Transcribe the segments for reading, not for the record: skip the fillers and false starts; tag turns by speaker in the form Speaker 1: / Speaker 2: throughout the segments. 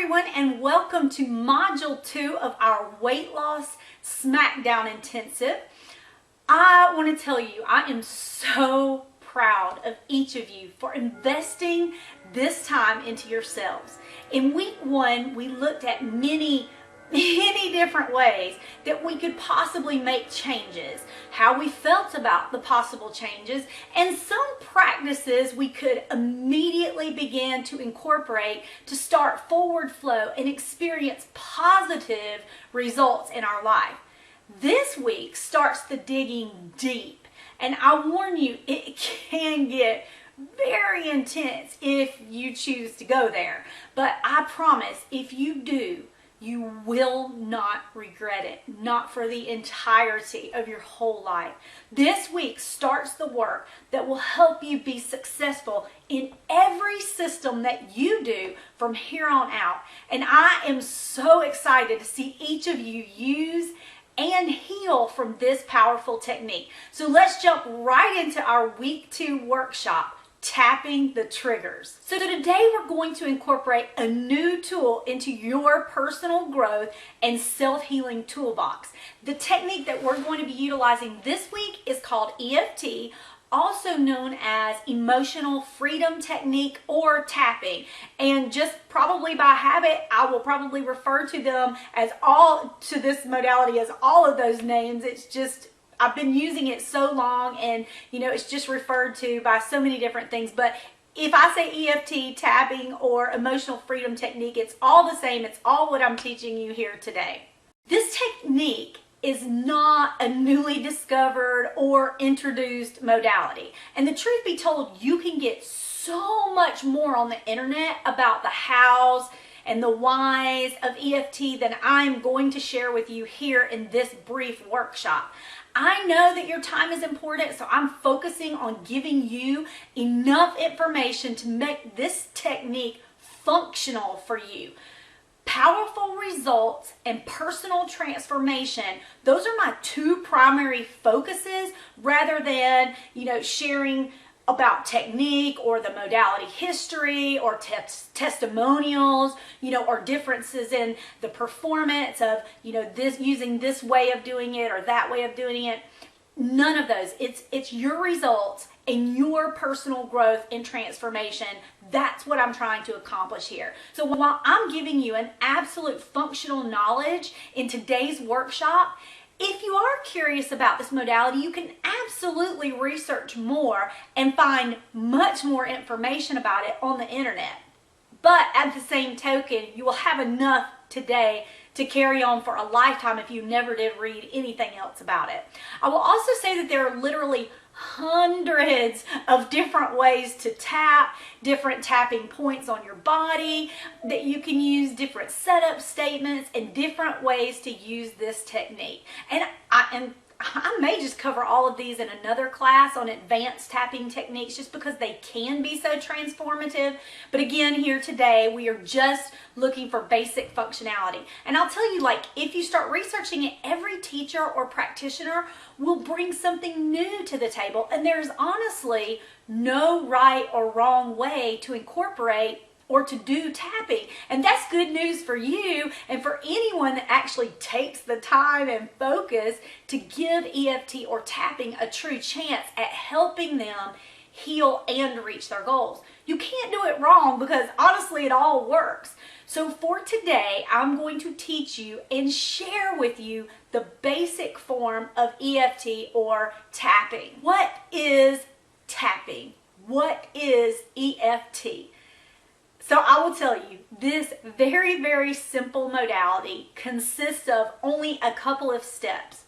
Speaker 1: everyone, and welcome to Module 2 of our Weight Loss SmackDown Intensive. I want to tell you, I am so proud of each of you for investing this time into yourselves. In week 1, we looked at many different ways that we could possibly make changes, how we felt about the possible changes, and some practices we could immediately begin to incorporate to start forward flow and experience positive results in our life. This week starts the digging deep, and I warn you, it can get very intense if you choose to go there. But I promise, if you do, you will not regret it, not for the entirety of your whole life. This week starts the work that will help you be successful in every system that you do from here on out. And I am so excited to see each of you use and heal from this powerful technique. So let's jump right into our week 2 workshop, tapping the triggers. So today we're going to incorporate a new tool into your personal growth and self-healing toolbox. The technique that we're going to be utilizing this week is called EFT, also known as emotional freedom technique or tapping. And just probably by habit, I will probably refer to them as this modality as all of those names. It's just I've been using it so long, and it's just referred to by so many different things. But if I say EFT, tapping, or emotional freedom technique, it's all the same. It's all what I'm teaching you here today. This technique is not a newly discovered or introduced modality. And the truth be told, you can get so much more on the internet about the hows and the whys of EFT than I'm going to share with you here in this brief workshop. I know that your time is important, so I'm focusing on giving you enough information to make this technique functional for you. Powerful results and personal transformation, those are my 2 primary focuses, rather than, sharing about technique or the modality history or testimonials, or differences in the performance of, using this way of doing it or that way of doing it. None of those. It's your results and your personal growth and transformation. That's what I'm trying to accomplish here. So while I'm giving you an absolute functional knowledge in today's workshop, if you are curious about this modality, you can absolutely research more and find much more information about it on the internet. But at the same token, you will have enough today to carry on for a lifetime if you never did read anything else about it. I will also say that there are literally hundreds of different ways to tap, different tapping points on your body that you can use, different setup statements, and different ways to use this technique. And I may just cover all of these in another class on advanced tapping techniques, just because they can be so transformative. But again, here today, we are just looking for basic functionality. And I'll tell you, if you start researching it, every teacher or practitioner will bring something new to the table. And there's honestly no right or wrong way to incorporate or to do tapping. And that's good news for you and for anyone that actually takes the time and focus to give EFT or tapping a true chance at helping them heal and reach their goals. You can't do it wrong, because honestly, it all works. So for today, I'm going to teach you and share with you the basic form of EFT or tapping. What is tapping? What is EFT? So I will tell you, this very, very simple modality consists of only a couple of steps.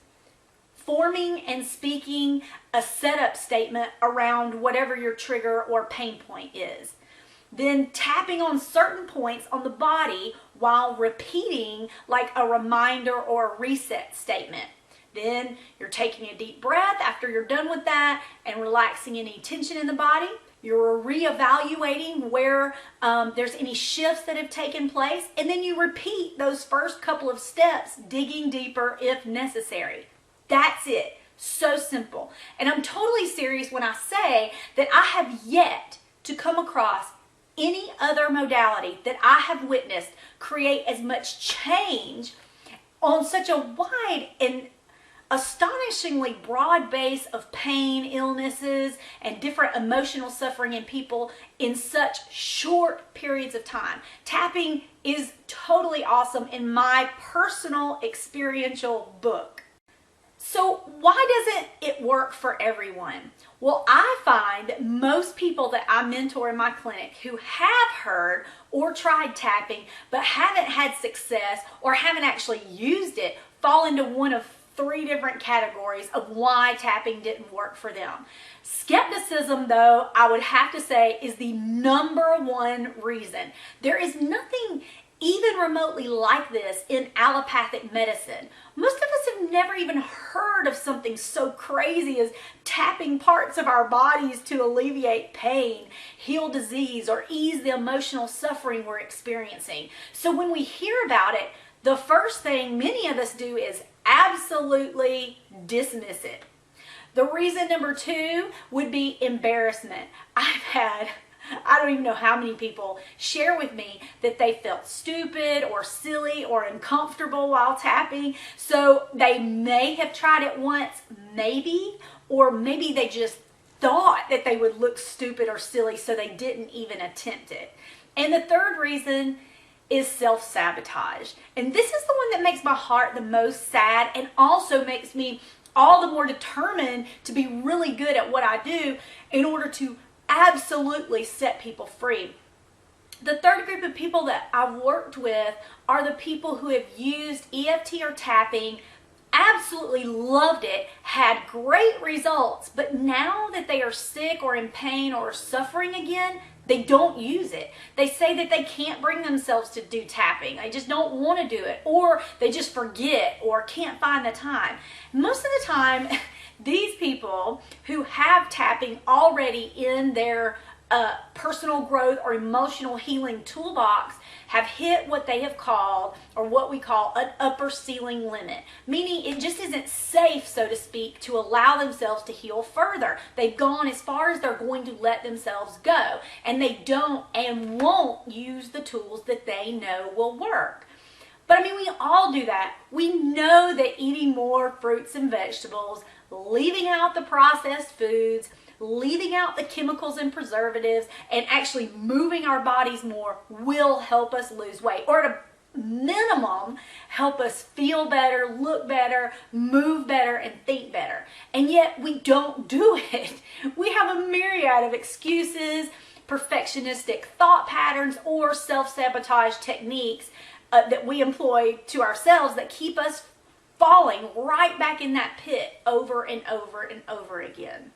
Speaker 1: Forming and speaking a setup statement around whatever your trigger or pain point is. Then tapping on certain points on the body while repeating like a reminder or a reset statement. Then you're taking a deep breath after you're done with that and relaxing any tension in the body. You're reevaluating where there's any shifts that have taken place, and then you repeat those first couple of steps, digging deeper if necessary. That's it. So simple. And I'm totally serious when I say that I have yet to come across any other modality that I have witnessed create as much change on such a wide and astonishingly broad base of pain, illnesses, and different emotional suffering in people in such short periods of time. Tapping is totally awesome in my personal experiential book. So why doesn't it work for everyone? Well, I find that most people that I mentor in my clinic who have heard or tried tapping but haven't had success or haven't actually used it fall into one of 3 different categories of why tapping didn't work for them. Skepticism, though, I would have to say is the #1 reason. There is nothing even remotely like this in allopathic medicine. Most of us have never even heard of something so crazy as tapping parts of our bodies to alleviate pain, heal disease, or ease the emotional suffering we're experiencing. So when we hear about it, the first thing many of us do is absolutely dismiss it. The reason #2 would be embarrassment. I've had, I don't even know how many people share with me that they felt stupid or silly or uncomfortable while tapping. So they may have tried it once, maybe, or maybe they just thought that they would look stupid or silly, so they didn't even attempt it. And the third reason is self-sabotage. And this is the one that makes my heart the most sad and also makes me all the more determined to be really good at what I do in order to absolutely set people free. The third group of people that I've worked with are the people who have used EFT or tapping, absolutely loved it, had great results, but now that they are sick or in pain or suffering again, they don't use it. They say that they can't bring themselves to do tapping. They just don't want to do it, or they just forget or can't find the time. Most of the time, these people who have tapping already in their personal growth or emotional healing toolbox have hit what they have called, or what we call, an upper ceiling limit, meaning it just isn't safe, so to speak, to allow themselves to heal further. They've gone as far as they're going to let themselves go, and they don't and won't use the tools that they know will work. But I mean, we all do that. We know that eating more fruits and vegetables, leaving out the processed foods, leaving out the chemicals and preservatives, and actually moving our bodies more will help us lose weight, or at a minimum help us feel better, look better, move better, and think better. And yet we don't do it. We have a myriad of excuses, perfectionistic thought patterns, or self-sabotage techniques that we employ to ourselves that keep us falling right back in that pit over and over and over again.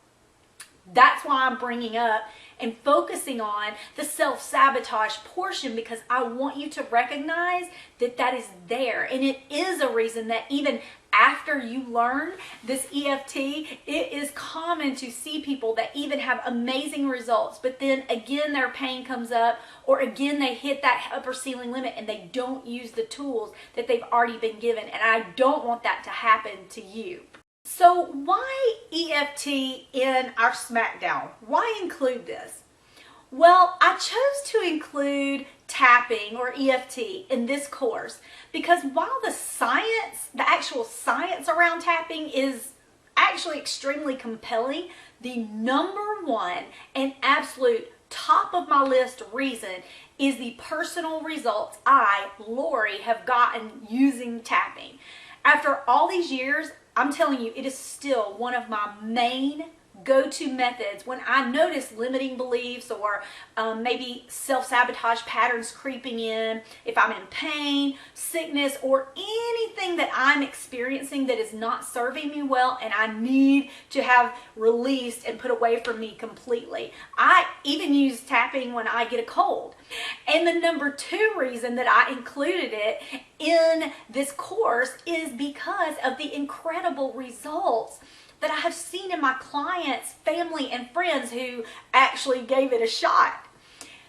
Speaker 1: That's why I'm bringing up and focusing on the self-sabotage portion, because I want you to recognize that that is there. And it is a reason that even after you learn this EFT, it is common to see people that even have amazing results, but then again their pain comes up, or again they hit that upper ceiling limit and they don't use the tools that they've already been given. And I don't want that to happen to you. So why EFT in our SmackDown? Why include this? Well, I chose to include tapping or EFT in this course because while the science, the actual science around tapping is actually extremely compelling, the #1 and absolute top of my list reason is the personal results I, Lori, have gotten using tapping. After all these years, I'm telling you, it is still one of my main go-to methods when I notice limiting beliefs or maybe self-sabotage patterns creeping in, if I'm in pain, sickness, or anything that I'm experiencing that is not serving me well and I need to have released and put away from me completely. I even use tapping when I get a cold. And the #2 reason that I included it in this course is because of the incredible results that I have seen in my clients, family, and friends who actually gave it a shot.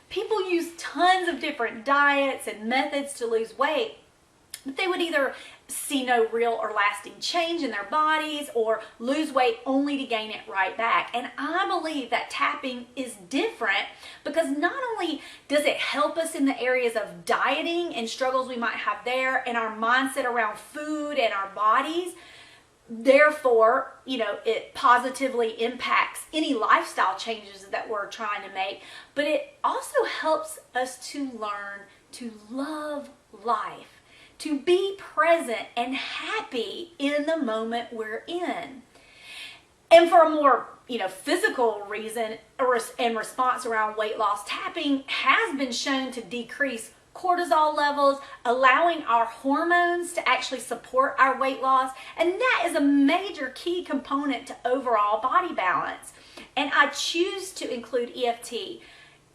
Speaker 1: People use tons of different diets and methods to lose weight, but they would either see no real or lasting change in their bodies or lose weight only to gain it right back. And I believe that tapping is different because not only does it help us in the areas of dieting and struggles we might have there and our mindset around food and our bodies, therefore, it positively impacts any lifestyle changes that we're trying to make, but it also helps us to learn to love life, to be present and happy in the moment we're in. And for a more, physical reason and response around weight loss, tapping has been shown to decrease cortisol levels, allowing our hormones to actually support our weight loss. And that is a major key component to overall body balance. And I choose to include EFT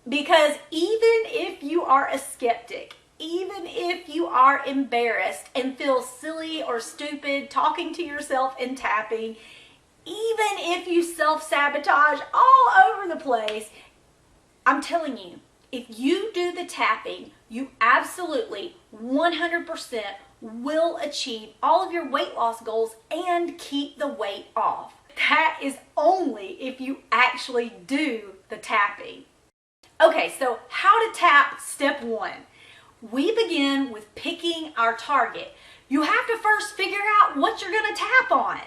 Speaker 1: because even if you are a skeptic, even if you are embarrassed and feel silly or stupid talking to yourself and tapping, even if you self-sabotage all over the place, I'm telling you, if you do the tapping, you absolutely 100% will achieve all of your weight loss goals and keep the weight off. That is only if you actually do the tapping. Okay, so how to tap, step 1. We begin with picking our target. You have to first figure out what you're going to tap on.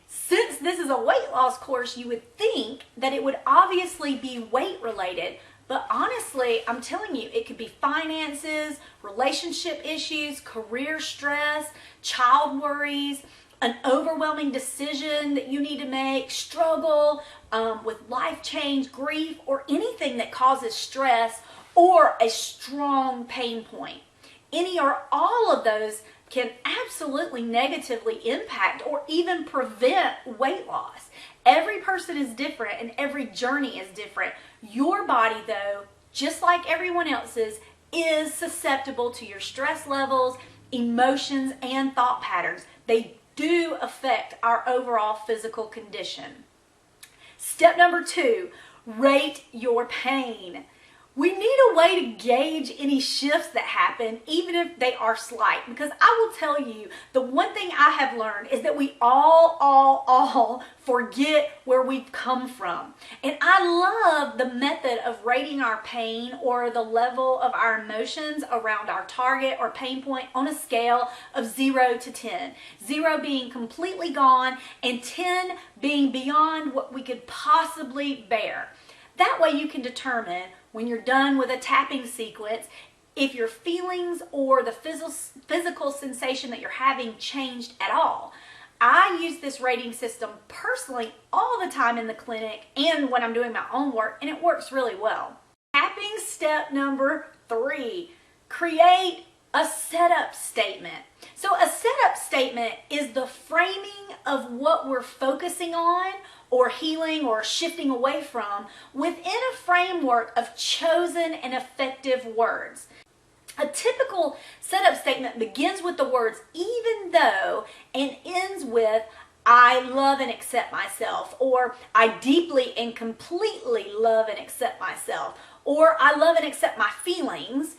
Speaker 1: Since this is a weight loss course, you would think that it would obviously be weight related, but honestly, I'm telling you, it could be finances, relationship issues, career stress, child worries, an overwhelming decision that you need to make, struggle with life change, grief, or anything that causes stress or a strong pain point. Any or all of those can absolutely negatively impact or even prevent weight loss. Every person is different and every journey is different. Your body, though, just like everyone else's, is susceptible to your stress levels, emotions, and thought patterns. They do affect our overall physical condition. Step number 2, rate your pain. We need a way to gauge any shifts that happen, even if they are slight. Because I will tell you, the one thing I have learned is that we all forget where we've come from. And I love the method of rating our pain or the level of our emotions around our target or pain point on a scale of 0 to 10. 0 being completely gone and 10 being beyond what we could possibly bear. That way you can determine when you're done with a tapping sequence if your feelings or the physical sensation that you're having changed at all. I use this rating system personally all the time in the clinic and when I'm doing my own work, and it works really well. Tapping step number 3, create a setup statement. So a setup statement is the framing of what we're focusing on or healing or shifting away from within a framework of chosen and effective words. A typical setup statement begins with the words even though and ends with I love and accept myself, or I deeply and completely love and accept myself, or I love and accept my feelings,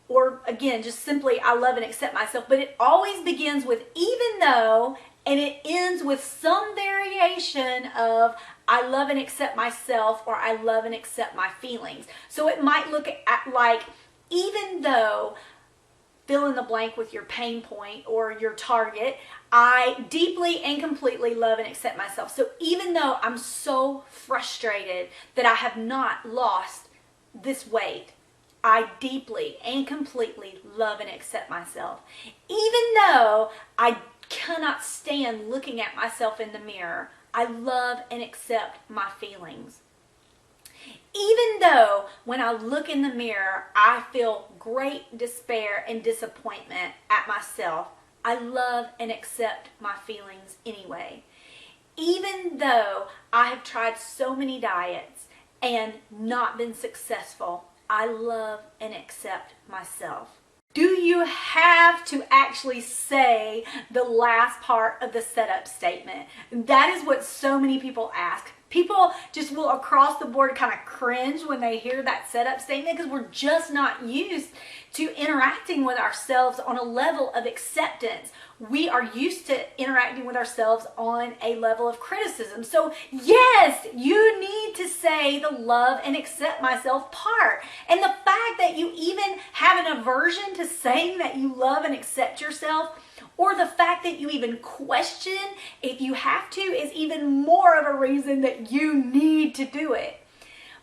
Speaker 1: or again, just simply I love and accept myself. But it always begins with even though, and it ends with some variation of I love and accept myself or I love and accept my feelings. So it might look at like even though, fill in the blank with your pain point or your target, I deeply and completely love and accept myself. So even though I'm so frustrated that I have not lost this weight, I deeply and completely love and accept myself. Even though I cannot stand looking at myself in the mirror, I love and accept my feelings. Even though when I look in the mirror, I feel great despair and disappointment at myself, I love and accept my feelings anyway. Even though I have tried so many diets and not been successful, I love and accept myself. Do you have to actually say the last part of the setup statement? That is what so many people ask. People just will across the board kind of cringe when they hear that setup statement because we're just not used to interacting with ourselves on a level of acceptance. We are used to interacting with ourselves on a level of criticism. So yes, you need to say the love and accept myself part. And the fact that you even have an aversion to saying that you love and accept yourself, or the fact that you even question if you have to, is even more of a reason that you need to do it.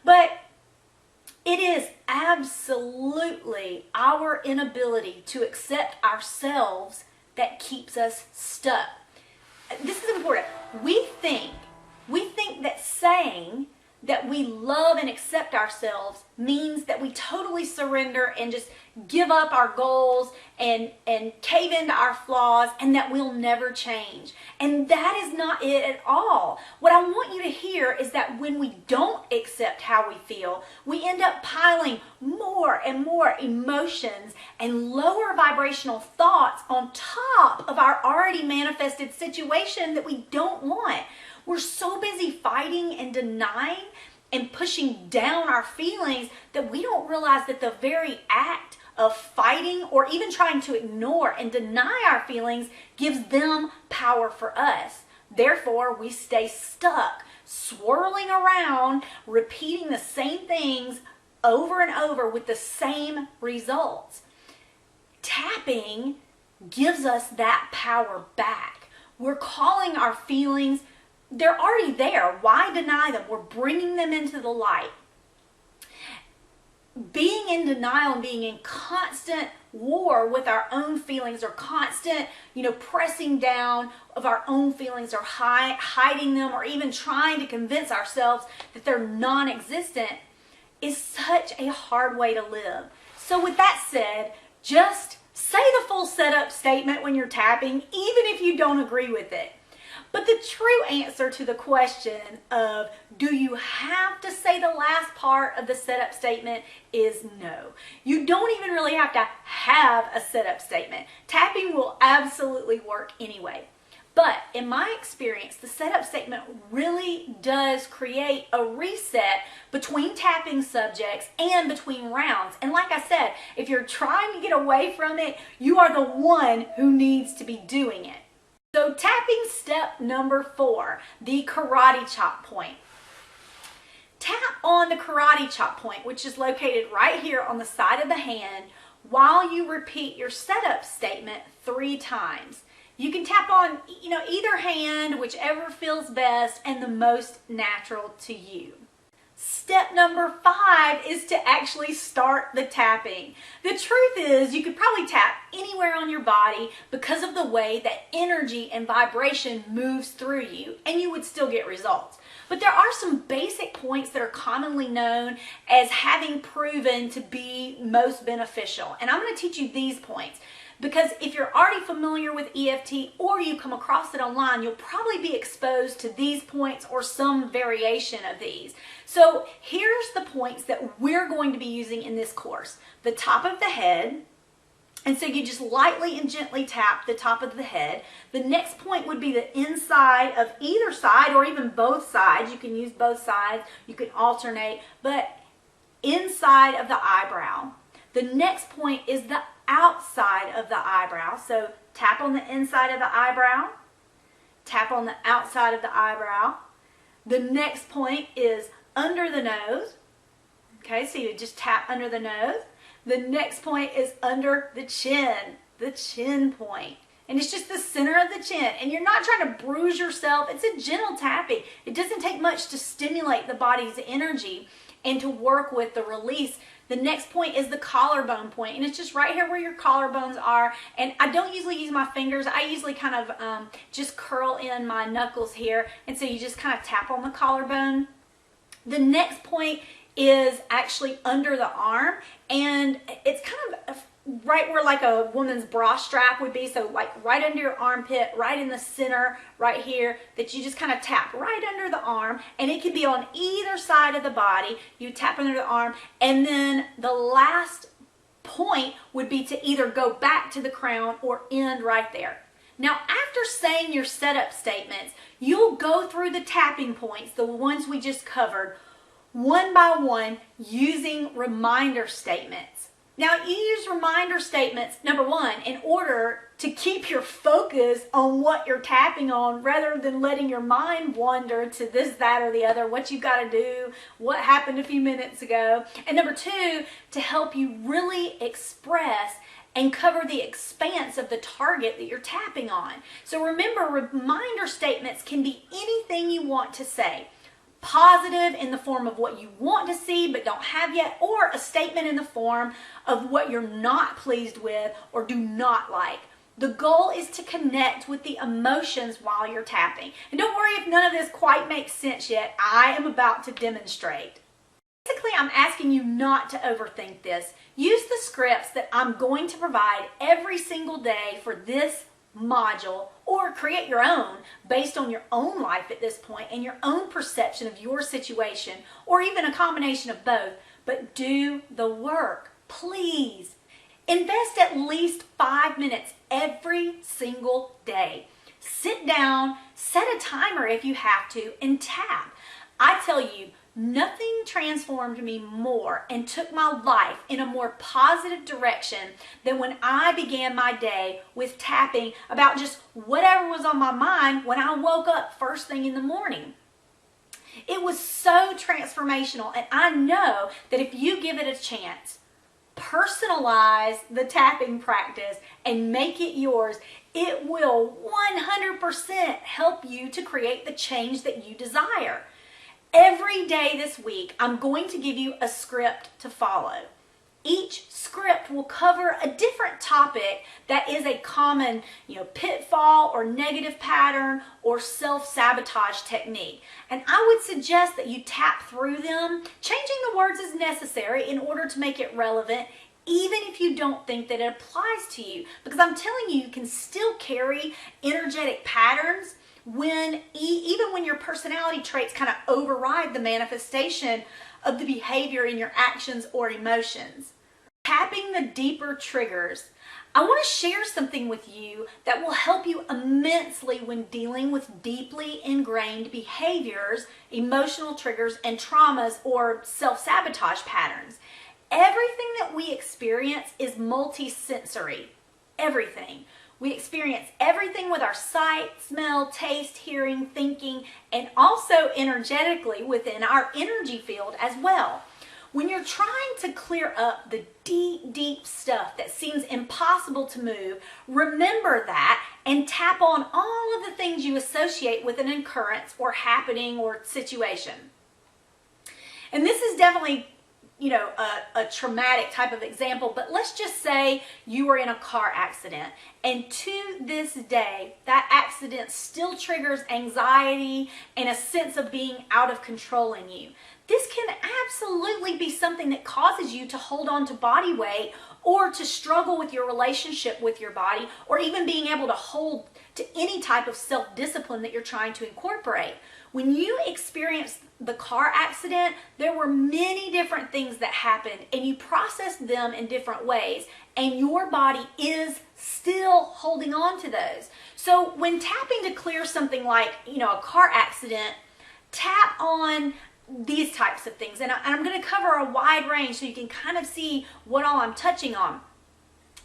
Speaker 1: But it is absolutely our inability to accept ourselves that keeps us stuck. This is important. We think that saying that we love and accept ourselves means that we totally surrender and just give up our goals and cave into our flaws and that we'll never change. And that is not it at all. What I want you to hear is that when we don't accept how we feel, we end up piling more and more emotions and lower vibrational thoughts on top of our already manifested situation that we don't want. We're so busy fighting and denying and pushing down our feelings that we don't realize that the very act of fighting or even trying to ignore and deny our feelings gives them power for us. Therefore, we stay stuck, swirling around, repeating the same things over and over with the same results. Tapping gives us that power back. We're calling our feelings. They're already there. Why deny them? We're bringing them into the light. Being in denial and being in constant war with our own feelings, or constant, pressing down of our own feelings, or hiding them, or even trying to convince ourselves that they're non-existent, is such a hard way to live. So with that said, just say the full setup statement when you're tapping, even if you don't agree with it. But the true answer to the question of do you have to say the last part of the setup statement is no. You don't even really have to have a setup statement. Tapping will absolutely work anyway. But in my experience, the setup statement really does create a reset between tapping subjects and between rounds. And like I said, if you're trying to get away from it, you are the one who needs to be doing it. So tapping step number 4, the karate chop point. Tap on the karate chop point, which is located right here on the side of the hand, while you repeat your setup statement 3 times. You can tap on, either hand, whichever feels best and the most natural to you. Step number 5 is to actually start the tapping. The truth is, you could probably tap anywhere on your body because of the way that energy and vibration moves through you, and you would still get results. But there are some basic points that are commonly known as having proven to be most beneficial. And I'm going to teach you these points, because if you're already familiar with EFT or you come across it online, you'll probably be exposed to these points or some variation of these. So here's the points that we're going to be using in this course. The top of the head. And so you just lightly and gently tap the top of the head. The next point would be the inside of either side, or even both sides. You can use both sides. You can alternate, but inside of the eyebrow. The next point is the outside of the eyebrow. So tap on the inside of the eyebrow. Tap on the outside of the eyebrow. The next point is under the nose. Okay, so you just tap under the nose. The next point is under the chin point. And it's just the center of the chin. And you're not trying to bruise yourself. It's a gentle tapping. It doesn't take much to stimulate the body's energy and to work with the release. The next point is the collarbone point, and it's just right here where your collarbones are. And I don't usually use my fingers. I usually kind of just curl in my knuckles here, and so you just kind of tap on the collarbone. The next point is actually under the arm, and it's kind of right where like a woman's bra strap would be, so like right under your armpit, right in the center, right here, that you just kind of tap right under the arm. And it could be on either side of the body. You tap under the arm, and then the last point would be to either go back to the crown or end right there. Now, after saying your setup statements, you'll go through the tapping points, the ones we just covered, one by one using reminder statements. Now, you use reminder statements, number one, in order to keep your focus on what you're tapping on rather than letting your mind wander to this, that, or the other, what you got to do, what happened a few minutes ago. And number two, to help you really express and cover the expanse of the target that you're tapping on. So remember, reminder statements can be anything you want to say. Positive in the form of what you want to see but don't have yet, or a statement in the form of what you're not pleased with or do not like. The goal is to connect with the emotions while you're tapping. And don't worry if none of this quite makes sense yet. I am about to demonstrate. Basically, I'm asking you not to overthink this. Use the scripts that I'm going to provide every single day for this module, or create your own based on your own life at this point and your own perception of your situation, or even a combination of both. But do the work, please. Invest at least 5 minutes every single day. Sit down, set a timer if you have to, and tap. I tell you, nothing transformed me more and took my life in a more positive direction than when I began my day with tapping about just whatever was on my mind when I woke up first thing in the morning. It was so transformational, and I know that if you give it a chance, personalize the tapping practice and make it yours, it will 100% help you to create the change that you desire. Every day this week, I'm going to give you a script to follow. Each script will cover a different topic that is a common, pitfall or negative pattern or self-sabotage technique. And I would suggest that you tap through them. Changing the words is necessary in order to make it relevant, even if you don't think that it applies to you. Because I'm telling you, you can still carry energetic patterns even when your personality traits kind of override the manifestation of the behavior in your actions or emotions. Tapping the deeper triggers. I want to share something with you that will help you immensely when dealing with deeply ingrained behaviors, emotional triggers, and traumas or self-sabotage patterns. Everything that we experience is multi-sensory. Everything. We experience everything with our sight, smell, taste, hearing, thinking, and also energetically within our energy field as well. When you're trying to clear up the deep, deep stuff that seems impossible to move, remember that and tap on all of the things you associate with an occurrence or happening or situation. And this is definitely a traumatic type of example, but let's just say you were in a car accident, and to this day, that accident still triggers anxiety and a sense of being out of control in you. This can absolutely be something that causes you to hold on to body weight or to struggle with your relationship with your body, or even being able to hold to any type of self-discipline that you're trying to incorporate. When you experienced the car accident, there were many different things that happened, and you processed them in different ways, and your body is still holding on to those. So when tapping to clear something like, a car accident, tap on these types of things. And I'm going to cover a wide range so you can kind of see what all I'm touching on.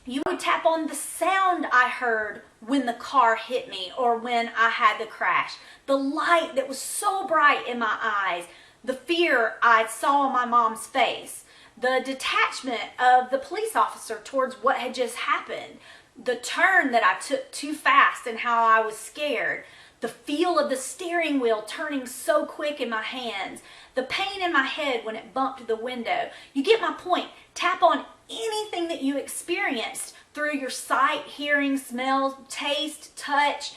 Speaker 1: You would tap on the sound I heard when the car hit me or when I had the crash. The light that was so bright in my eyes. The fear I saw on my mom's face. The detachment of the police officer towards what had just happened. The turn that I took too fast and how I was scared. The feel of the steering wheel turning so quick in my hands. The pain in my head when it bumped the window. You get my point. Tap on anything that you experienced through your sight, hearing, smell, taste, touch,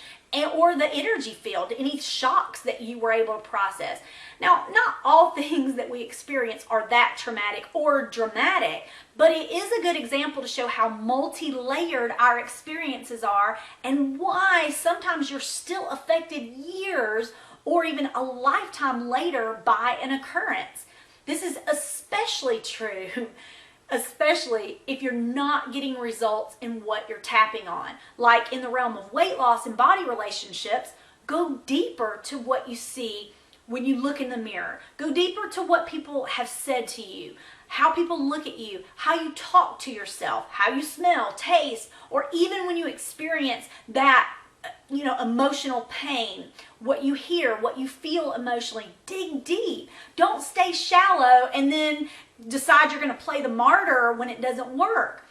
Speaker 1: or the energy field, any shocks that you were able to process. Now, not all things that we experience are that traumatic or dramatic, but it is a good example to show how multi-layered our experiences are and why sometimes you're still affected years or even a lifetime later by an occurrence. This is especially true especially if you're not getting results in what you're tapping on. Like in the realm of weight loss and body relationships, go deeper to what you see when you look in the mirror. Go deeper to what people have said to you, how people look at you, how you talk to yourself, how you smell, taste, or even when you experience that emotional pain, what you hear, what you feel emotionally. Dig deep. Don't stay shallow and then decide you're going to play the martyr when it doesn't work.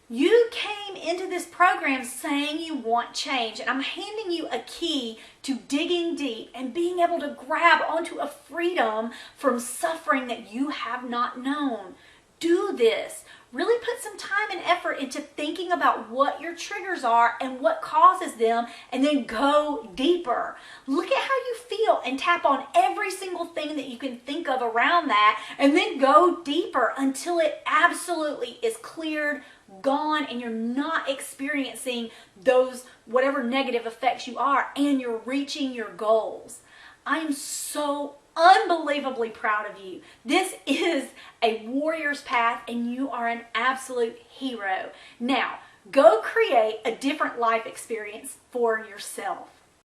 Speaker 1: You came into this program saying you want change, and I'm handing you a key to digging deep and being able to grab onto a freedom from suffering that you have not known. Do this. Really put some time and effort into thinking about what your triggers are and what causes them, and then go deeper. Look at how you feel and tap on every single thing that you can think of around that, and then go deeper until it absolutely is cleared, gone, and you're not experiencing those whatever negative effects you are, and you're reaching your goals. I am so unbelievably proud of you. This is a warrior's path, and you are an absolute hero. Now, go create a different life experience for yourself.